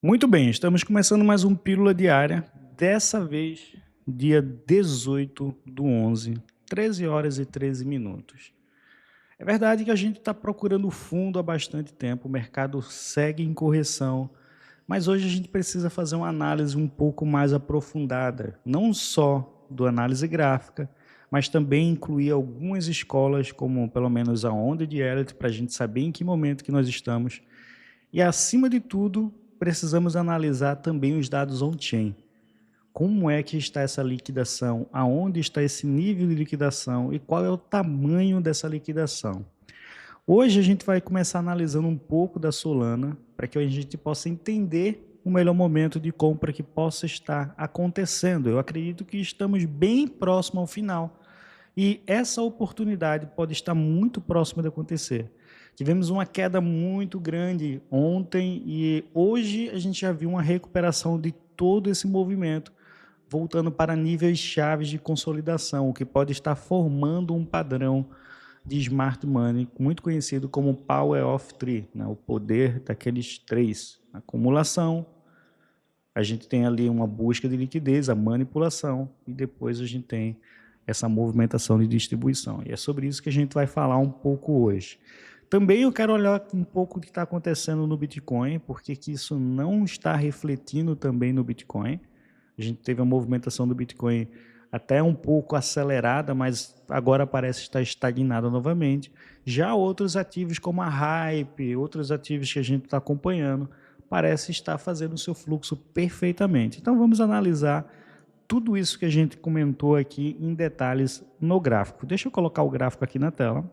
Muito bem, estamos começando mais um Pílula Diária, dessa vez, dia 18/11, 13h13. É verdade que a gente está procurando fundo há bastante tempo, o mercado segue em correção, mas hoje a gente precisa fazer uma análise um pouco mais aprofundada, não só do análise gráfica, mas também incluir algumas escolas, como pelo menos a onda de Elliott, para a gente saber em que momento que nós estamos. E, acima de tudo, precisamos analisar também os dados on-chain. Como é que está essa liquidação? Aonde está esse nível de liquidação? E qual é o tamanho dessa liquidação? Hoje a gente vai começar analisando um pouco da Solana, para que a gente possa entender o melhor momento de compra que possa estar acontecendo. Eu acredito que estamos bem próximo ao final. E essa oportunidade pode estar muito próxima de acontecer. Tivemos uma queda muito grande ontem e hoje a gente já viu uma recuperação de todo esse movimento, voltando para níveis chaves de consolidação, o que pode estar formando um padrão de smart money, muito conhecido como Power of Three, né? O poder daqueles três: acumulação, a gente tem ali uma busca de liquidez, a manipulação, e depois a gente tem essa movimentação de distribuição. E é sobre isso que a gente vai falar um pouco hoje. Também eu quero olhar um pouco o que está acontecendo no Bitcoin, porque que isso não está refletindo também no Bitcoin. A gente teve a movimentação do Bitcoin até um pouco acelerada, mas agora parece estar estagnada novamente. Já outros ativos como a Hype, outros ativos que a gente está acompanhando, parece estar fazendo o seu fluxo perfeitamente. Então vamos analisar tudo isso que a gente comentou aqui em detalhes no gráfico. Deixa eu colocar o gráfico aqui na tela.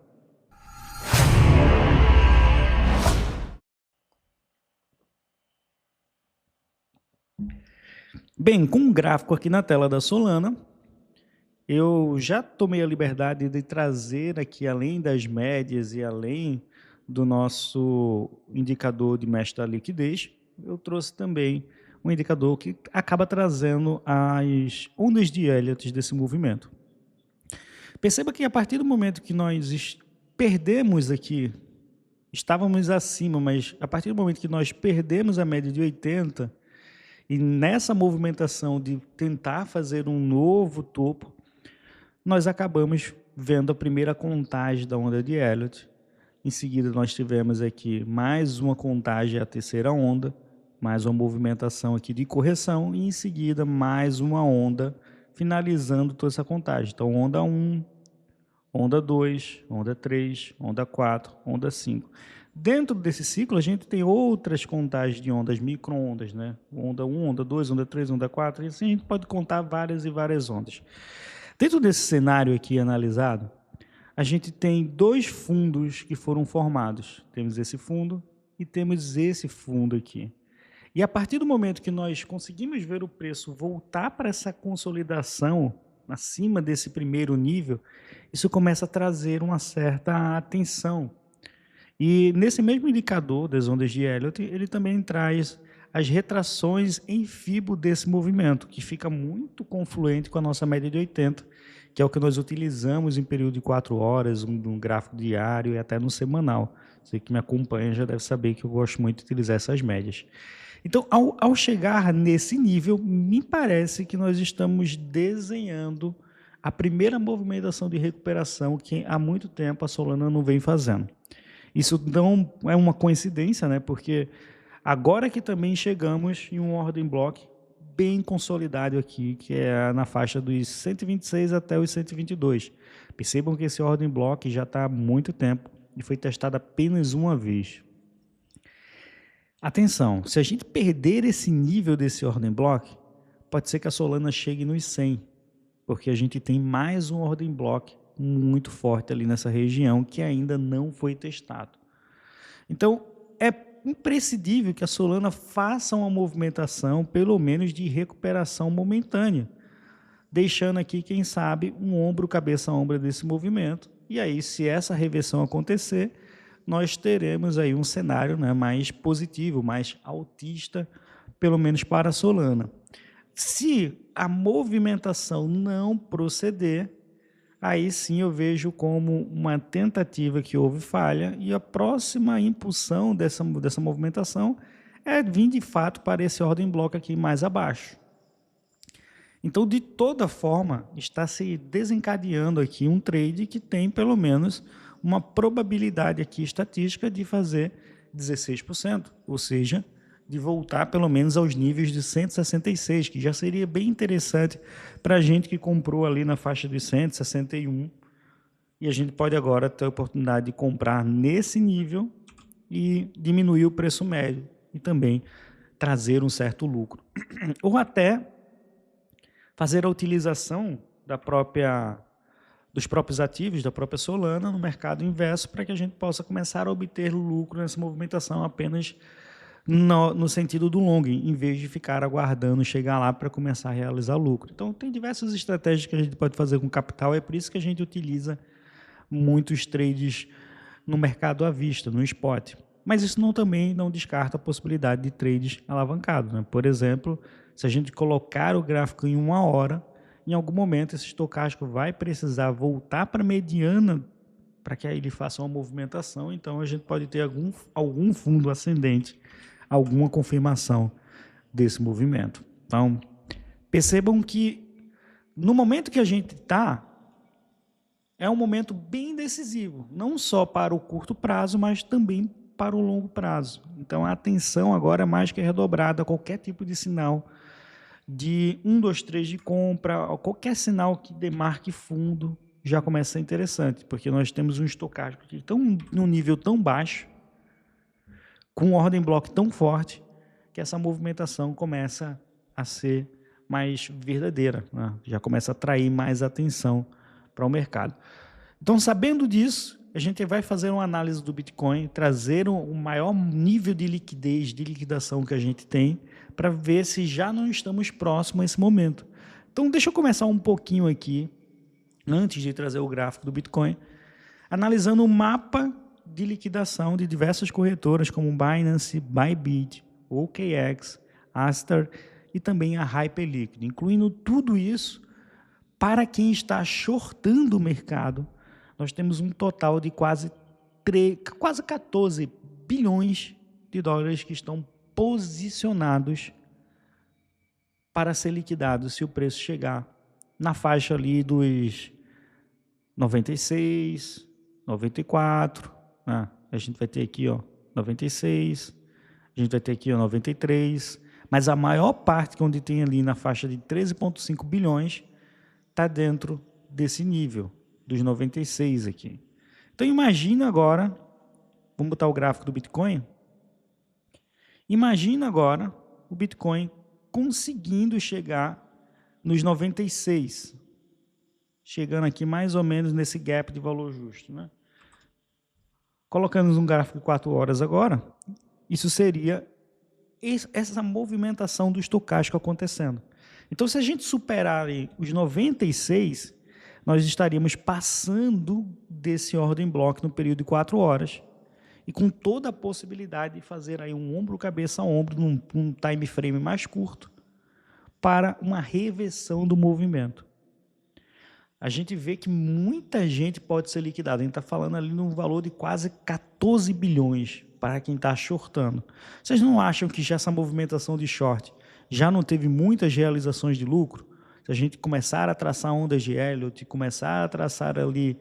Bem, com o gráfico aqui na tela da Solana, eu já tomei a liberdade de trazer aqui, além das médias e além do nosso indicador de mestre da liquidez, eu trouxe também um indicador que acaba trazendo as ondas de Elliott desse movimento. Perceba que a partir do momento que nós perdemos aqui, estávamos acima, mas a partir do momento que nós perdemos a média de 80, e nessa movimentação de tentar fazer um novo topo, nós acabamos vendo a primeira contagem da onda de Elliott. Em seguida, nós tivemos aqui mais uma contagem, a terceira onda, mais uma movimentação aqui de correção, e em seguida mais uma onda, finalizando toda essa contagem. Então, onda 1, onda 2, onda 3, onda 4, onda 5. Dentro desse ciclo, a gente tem outras contagens de ondas, micro-ondas, né? Onda 1, onda 2, onda 3, onda 4, e assim a gente pode contar várias e várias ondas. Dentro desse cenário aqui analisado, a gente tem dois fundos que foram formados. Temos esse fundo e temos esse fundo aqui. E a partir do momento que nós conseguimos ver o preço voltar para essa consolidação acima desse primeiro nível, isso começa a trazer uma certa atenção. E nesse mesmo indicador das ondas de Elliott, ele também traz as retrações em FIBO desse movimento, que fica muito confluente com a nossa média de 80, que é o que nós utilizamos em período de 4 horas, um gráfico diário e até no semanal. Você que me acompanha já deve saber que eu gosto muito de utilizar essas médias. Então, ao chegar nesse nível, me parece que nós estamos desenhando a primeira movimentação de recuperação que há muito tempo a Solana não vem fazendo. Isso não é uma coincidência, né? Porque agora que também chegamos em um ordem block bem consolidado aqui, que é na faixa dos 126 até os 122. Percebam que esse ordem block já está há muito tempo e foi testado apenas uma vez. Atenção, se a gente perder esse nível desse ordem block, pode ser que a Solana chegue nos 100, porque a gente tem mais um ordem block muito forte ali nessa região que ainda não foi testado. Então, é imprescindível que a Solana faça uma movimentação, pelo menos de recuperação momentânea, deixando aqui, quem sabe, um ombro, cabeça a ombro desse movimento. E aí, se essa reversão acontecer, nós teremos aí um cenário, né, mais positivo, mais altista, pelo menos para a Solana. Se a movimentação não proceder, aí sim eu vejo como uma tentativa que houve falha, e a próxima impulsão dessa movimentação é vir de fato para esse ordem block aqui mais abaixo. Então, de toda forma, está se desencadeando aqui um trade que tem pelo menos uma probabilidade aqui estatística de fazer 16%, ou seja, de voltar pelo menos aos níveis de 166, que já seria bem interessante para a gente que comprou ali na faixa de 161, e a gente pode agora ter a oportunidade de comprar nesse nível e diminuir o preço médio e também trazer um certo lucro. Ou até fazer a utilização dos próprios ativos da própria Solana no mercado inverso para que a gente possa começar a obter lucro nessa movimentação apenas no sentido do long, em vez de ficar aguardando chegar lá para começar a realizar lucro. Então, tem diversas estratégias que a gente pode fazer com capital, é por isso que a gente utiliza muitos trades no mercado à vista, no spot. Mas isso também não descarta a possibilidade de trades alavancados, né? Por exemplo, se a gente colocar o gráfico em 1 hora, em algum momento esse estocástico vai precisar voltar para a mediana para que aí ele faça uma movimentação, então a gente pode ter algum fundo ascendente, alguma confirmação desse movimento. Então, percebam que no momento que a gente está, é um momento bem decisivo, não só para o curto prazo, mas também para o longo prazo. Então, a atenção agora é mais que redobrada a qualquer tipo de sinal de 1, 2, 3 de compra, qualquer sinal que demarque fundo já começa a ser interessante, porque nós temos um estocástico que está num nível tão baixo, com um ordem block tão forte, que essa movimentação começa a ser mais verdadeira, né? Já começa a atrair mais atenção para o mercado. Então, sabendo disso, a gente vai fazer uma análise do Bitcoin, trazer o maior nível de liquidez, de liquidação que a gente tem, para ver se já não estamos próximos a esse momento. Então, deixa eu começar um pouquinho aqui, antes de trazer o gráfico do Bitcoin, analisando o mapa de liquidação de diversas corretoras, como Binance, Bybit, OKX, Aster e também a Hyperliquid, incluindo tudo isso. Para quem está shortando o mercado, nós temos um total de quase 14 bilhões de dólares que estão posicionados para ser liquidados se o preço chegar na faixa ali dos 96, 94, né? A gente vai ter aqui, ó, 96, a gente vai ter aqui, ó, 93, mas a maior parte que onde tem ali na faixa de 13,5 bilhões está dentro desse nível, dos 96 aqui. Então, imagina agora, vamos botar o gráfico do Bitcoin, imagina agora o Bitcoin conseguindo chegar nos 96, chegando aqui mais ou menos nesse gap de valor justo, né? Colocando um gráfico de 4 horas agora, isso seria essa movimentação do estocástico acontecendo. Então, se a gente superar os 96, nós estaríamos passando desse ordem block no período de 4 horas e com toda a possibilidade de fazer aí um ombro, cabeça a ombro, num time frame mais curto, para uma reversão do movimento. A gente vê que muita gente pode ser liquidada. A gente está falando ali num valor de quase 14 bilhões para quem está shortando. Vocês não acham que já essa movimentação de short já não teve muitas realizações de lucro? Se a gente começar a traçar ondas de Elliott, começar a traçar ali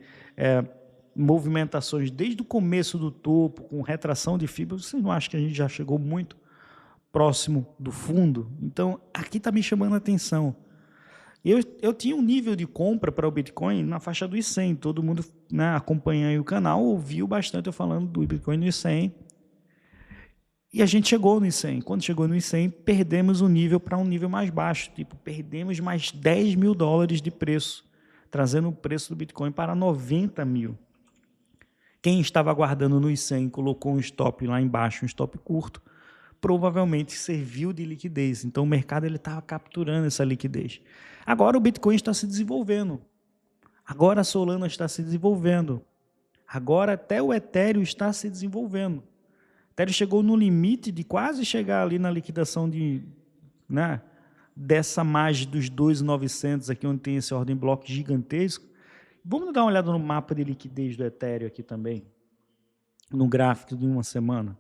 movimentações desde o começo do topo, com retração de fibra, vocês não acham que a gente já chegou muito próximo do fundo? Então, aqui está me chamando a atenção. Eu tinha um nível de compra para o Bitcoin na faixa dos 100. Todo mundo, né, acompanha o canal, ouviu bastante eu falando do Bitcoin nos 100. E a gente chegou nos 100. Quando chegou nos 100, perdemos o nível para um nível mais baixo. Tipo, perdemos mais 10 mil dólares de preço, trazendo o preço do Bitcoin para 90 mil. Quem estava aguardando nos 100 colocou um stop lá embaixo, um stop curto, provavelmente serviu de liquidez. Então, o mercado estava capturando essa liquidez. Agora o Bitcoin está se desenvolvendo. Agora a Solana está se desenvolvendo. Agora até o Ethereum está se desenvolvendo. O Ethereum chegou no limite de quase chegar ali na liquidação dessa margem dos 2.900 aqui, onde tem esse ordem block gigantesco. Vamos dar uma olhada no mapa de liquidez do Ethereum aqui também, no gráfico de uma semana.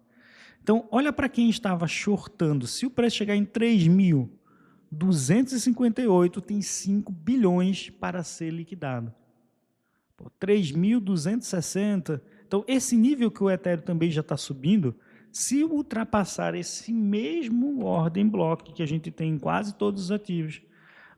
Então, olha para quem estava shortando. Se o preço chegar em 3.258, tem 5 bilhões para ser liquidado. 3.260. Então, esse nível que o Ethereum também já está subindo, se ultrapassar esse mesmo ordem block que a gente tem em quase todos os ativos,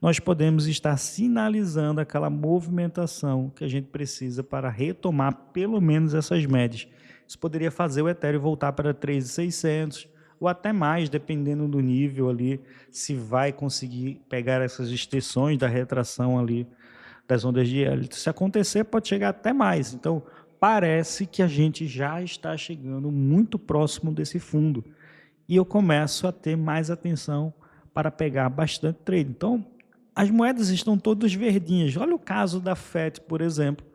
nós podemos estar sinalizando aquela movimentação que a gente precisa para retomar pelo menos essas médias. Isso poderia fazer o Ethereum voltar para 3.600 ou até mais, dependendo do nível ali, se vai conseguir pegar essas extensões da retração ali das ondas de Elliott. Se acontecer, pode chegar até mais. Então, parece que a gente já está chegando muito próximo desse fundo. E eu começo a ter mais atenção para pegar bastante trade. Então, as moedas estão todas verdinhas. Olha o caso da FET, por exemplo,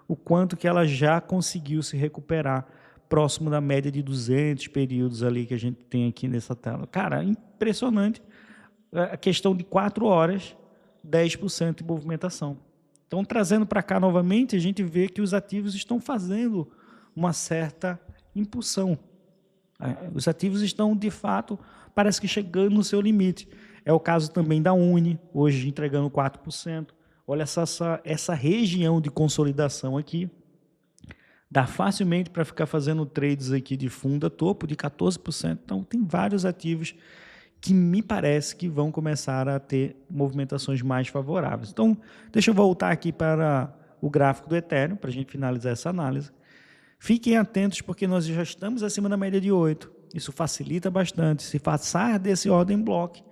o quanto que ela já conseguiu se recuperar próximo da média de 200 períodos ali que a gente tem aqui nessa tela. Cara, impressionante. A questão de 4 horas, 10% de movimentação. Então, trazendo para cá novamente, a gente vê que os ativos estão fazendo uma certa impulsão. Os ativos estão, de fato, parece que chegando no seu limite. É o caso também da Uni, hoje entregando 4%. Olha essa região de consolidação aqui. Dá facilmente para ficar fazendo trades aqui de fundo a topo de 14%. Então, tem vários ativos que me parece que vão começar a ter movimentações mais favoráveis. Então, deixa eu voltar aqui para o gráfico do Ethereum, para a gente finalizar essa análise. Fiquem atentos, porque nós já estamos acima da média de 8. Isso facilita bastante. Se passar desse ordem block,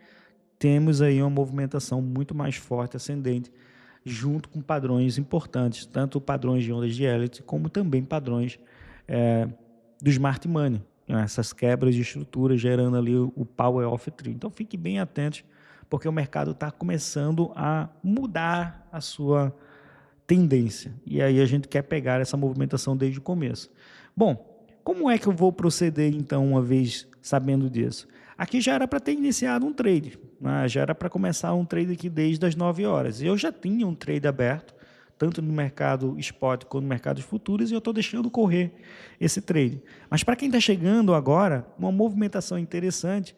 temos aí uma movimentação muito mais forte, ascendente, junto com padrões importantes, tanto padrões de ondas de Elliott, como também padrões do Smart Money, né? Essas quebras de estrutura gerando ali o Power of Three. Então, fiquem bem atentos, porque o mercado está começando a mudar a sua tendência. E aí a gente quer pegar essa movimentação desde o começo. Bom, como é que eu vou proceder, então, uma vez sabendo disso? Aqui já era para ter iniciado um trade, né? Já era para começar um trade aqui desde as 9 horas. Eu já tinha um trade aberto, tanto no mercado spot quanto no mercado de futuros, e eu estou deixando correr esse trade. Mas para quem está chegando agora, uma movimentação interessante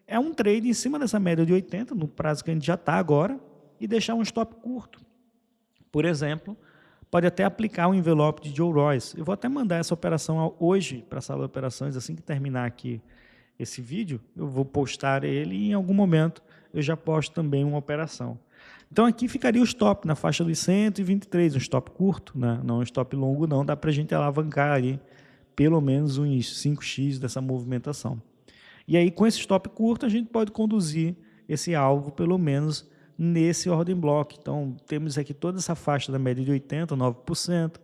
é um trade em cima dessa média de 80, no prazo que a gente já está agora, e deixar um stop curto. Por exemplo, pode até aplicar um envelope de Joe Royce. Eu vou até mandar essa operação hoje para a sala de operações, assim que terminar aqui esse vídeo, eu vou postar ele e em algum momento eu já posto também uma operação. Então aqui ficaria o stop na faixa dos 123, um stop curto, né? Não um stop longo não, dá para a gente alavancar ali pelo menos uns 5x dessa movimentação. E aí com esse stop curto a gente pode conduzir esse alvo pelo menos nesse ordem block. Então temos aqui toda essa faixa da média de 80%, 9%,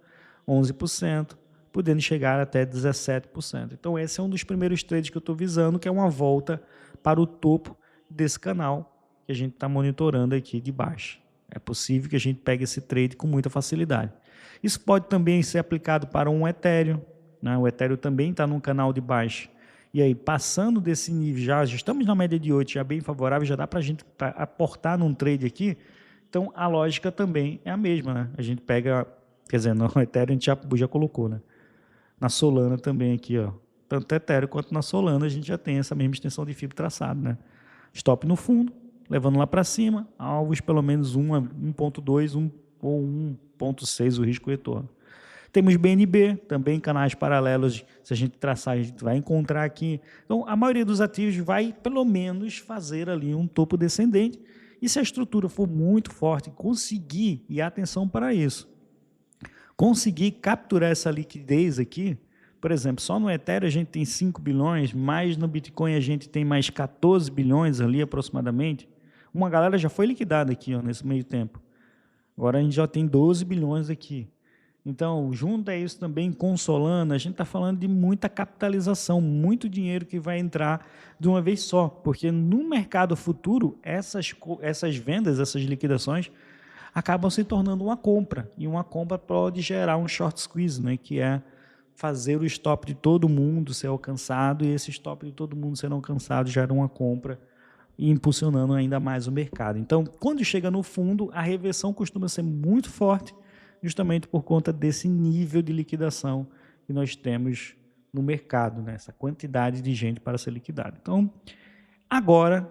11%, podendo chegar até 17%. Então esse é um dos primeiros trades que eu estou visando, que é uma volta para o topo desse canal que a gente está monitorando aqui de baixo. É possível que a gente pegue esse trade com muita facilidade. Isso pode também ser aplicado para um Ethereum, né? O Ethereum também está num canal de baixo. E aí, passando desse nível, já estamos na média de 8, já bem favorável, já dá para a gente aportar num trade aqui. Então, a lógica também é a mesma, né? A gente pega, quer dizer, no Ethereum a gente já colocou, né? Na Solana também aqui, ó. Tanto Ethereum quanto na Solana a gente já tem essa mesma extensão de fibra traçado, né? Stop no fundo, levando lá para cima, alvos pelo menos 1.2 ou 1.6 o risco retorno. Temos BNB, também canais paralelos, se a gente traçar, a gente vai encontrar aqui. Então, a maioria dos ativos vai, pelo menos, fazer ali um topo descendente, e se a estrutura for muito forte, conseguir, e atenção para isso, conseguir capturar essa liquidez aqui, por exemplo, só no Ethereum a gente tem 5 bilhões, mais no Bitcoin a gente tem mais 14 bilhões ali aproximadamente. Uma galera já foi liquidada aqui, ó, nesse meio tempo. Agora a gente já tem 12 bilhões aqui. Então, junto a isso também com Solana, a gente está falando de muita capitalização, muito dinheiro que vai entrar de uma vez só, porque no mercado futuro, essas vendas, essas liquidações, acabam se tornando uma compra, e uma compra pode gerar um short squeeze, né, que é fazer o stop de todo mundo ser alcançado, e esse stop de todo mundo ser alcançado gera uma compra, e impulsionando ainda mais o mercado. Então, quando chega no fundo, a reversão costuma ser muito forte, justamente por conta desse nível de liquidação que nós temos no mercado, né? Essa quantidade de gente para ser liquidada. Então, agora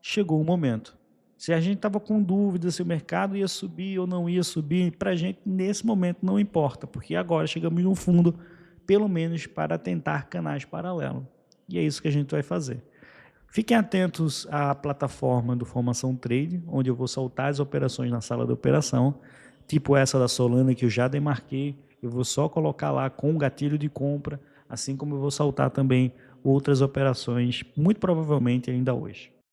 chegou o momento. Se a gente estava com dúvida se o mercado ia subir ou não ia subir, para a gente nesse momento não importa, porque agora chegamos no fundo, pelo menos para tentar canais paralelos. E é isso que a gente vai fazer. Fiquem atentos à plataforma do Formação Trade, onde eu vou soltar as operações na sala de operação, tipo essa da Solana que eu já demarquei. Eu vou só colocar lá com o gatilho de compra, assim como eu vou soltar também outras operações, muito provavelmente ainda hoje.